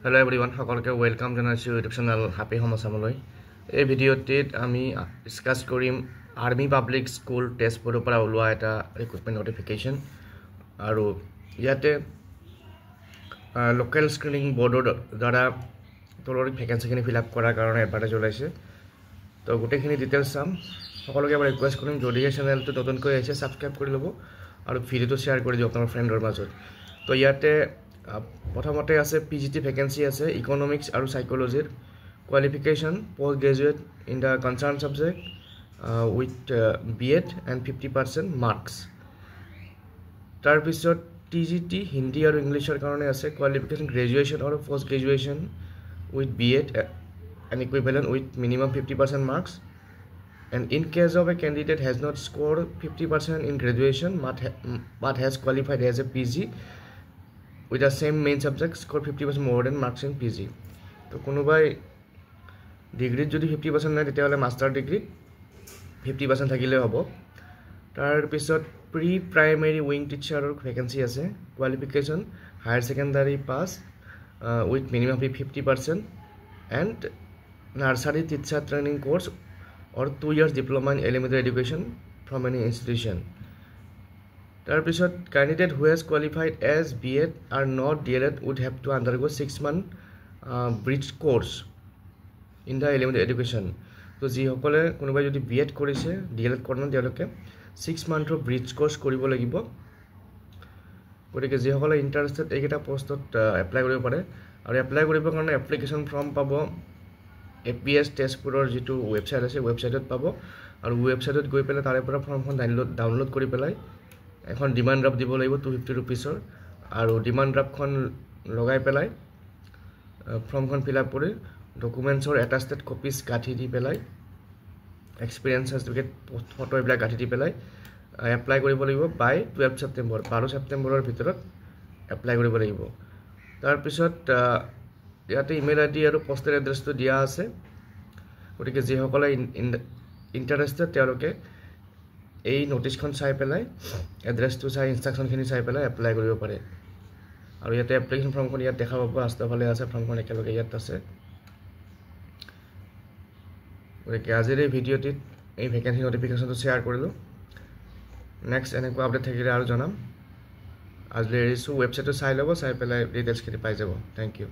Hello everyone, সকলকে welcome জনাইছো YouTube channel happy home আসামলৈ। এই ভিডিঅ'টিত আমি ডিসকাস কৰিম আৰ্মি পাব্লিক স্কুল টেষ্ট বোৰ্ডৰ পৰা ওলোৱা এটা ৰিক্ৰুটমেণ্ট নটিফিকেশ্যন আৰু ইয়াতে লোকেল স্ক্ৰিনিং বৰ্ডৰ দ্বাৰা তলৰ ভেকেন্সিখিনি ফিল আপ কৰাৰ কাৰণে এডভাৰটাইজ ওলাইছে। তো গোটেইখিনি ডিটেইলছ চাম। সকলোকে মই ৰিকুৱেষ্ট কৰিম যদিহে চেনেলটো নতুনকৈ আহিছে ছাবস্ক্ৰাইব কৰি ল'ব আৰু ভিডিঅ'টো শ্বেয়াৰ কৰি দিয়ক আপোনাৰ ফ্ৰেণ্ডৰ মাজত। তো ইয়াতে প্ৰথমতে আছে পিজিটি ভেকেন্সি আছে ইকনমিক্স আৰু সাইকোলজিৰ qualification post graduate in the concern subject with BEd and 50% marks. তাৰপিছত টিজিটি হিন্দী আৰু ইংলিছৰ কাৰণে আছে কোৱালিফিকেশ্যন গ্ৰেজুৱেশ্যন আৰু post graduation with BEd and equivalent with minimum 50% marks. And in case of a candidate has not scored 50% in graduation but has qualified as a PG with the same main subject, score 50% more than marks in PG. তো কোনোবাই ডিগ্ৰীত যদি 50% নাই তেতিয়াহ'লে master ডিগ্ৰীত 50% থাকিলে হ'ব। তাৰপিছত pre primary wing টিচাৰৰ vacancy আছে qualification higher secondary pass with minimum 50% and nursery teacher training course or 2 years diploma in elementary education from any institution. Tarpisot candidate who has qualified as B.Ed or not DLED would have to undergo 6-month bridge course in the elementary education. So ji hokole konobai jodi B.Ed korise DLED korna dialoke 6 month bridge course koribo lagibo. Gotike ji hokole interested ekita postot apply koribo pare aru apply koribo karone application form pabo APS test বোৰ্ডৰ যেটো website আছে ওয়েবসাইটত পাব আৰু ওয়েবসাইটত গৈ পেলাই তাৰে পৰা ফৰ্মখন ডাউনলোড কৰি পেলাই এখন ডিমান্ড ড্ৰাফট দিব লাগিব 250 रुपीसৰ আৰু ডিমান্ড ড্ৰাফটখন লগাই পেলাই ফৰ্মখন ফিল আপ কৰি ডকুমেন্টছৰ এটাষ্টেড কপিজ গাঠি দি পেলাই এক্সপেৰিয়েন্স সাৰ্টিফিকেট ফটো এইবিলাক গাঠি দি পেলাই এপ্লাই কৰিব লাগিব বাই 12 ছেপ্টেম্বৰ 12 ছেপ্টেম্বৰৰ ভিতৰত এপ্লাই কৰিব লাগিব। তাৰ পিছত ইয়াতে ইমেইল আইডি আৰু পোষ্টেল এড্ৰেছটো দিয়া আছে। গতিকে যিসকলে ইণ্টাৰেষ্টেড তেওঁলোকে এই নোটিছখন চাই পেলাই এড্ৰেছটো চাই ইনষ্ট্ৰাকশ্যনখিনি চাই পেলাই এপ্লাই কৰিব পাৰে। আৰু ইয়াতে এপ্লিকেশ্যন ফৰ্মখন ইয়াত দেখা পাব আস্তাফালে আছে ফৰ্মখন একেলগে ইয়াত আছে। গতিকে আজিৰ এই ভিডিঅ'টিত এই ভেকেন্সি নটিফিকেশ্যনটো শ্বেয়াৰ কৰিলোঁ। নেক্সট এনেকুৱা আপডেট থাকিলে আৰু জনাম। আজিলৈ এৰিছোঁ। ৱেবছাইটটো চাই ল'ব চাই পেলাই ডিটেইলছখিনি পাই যাব। Thank U.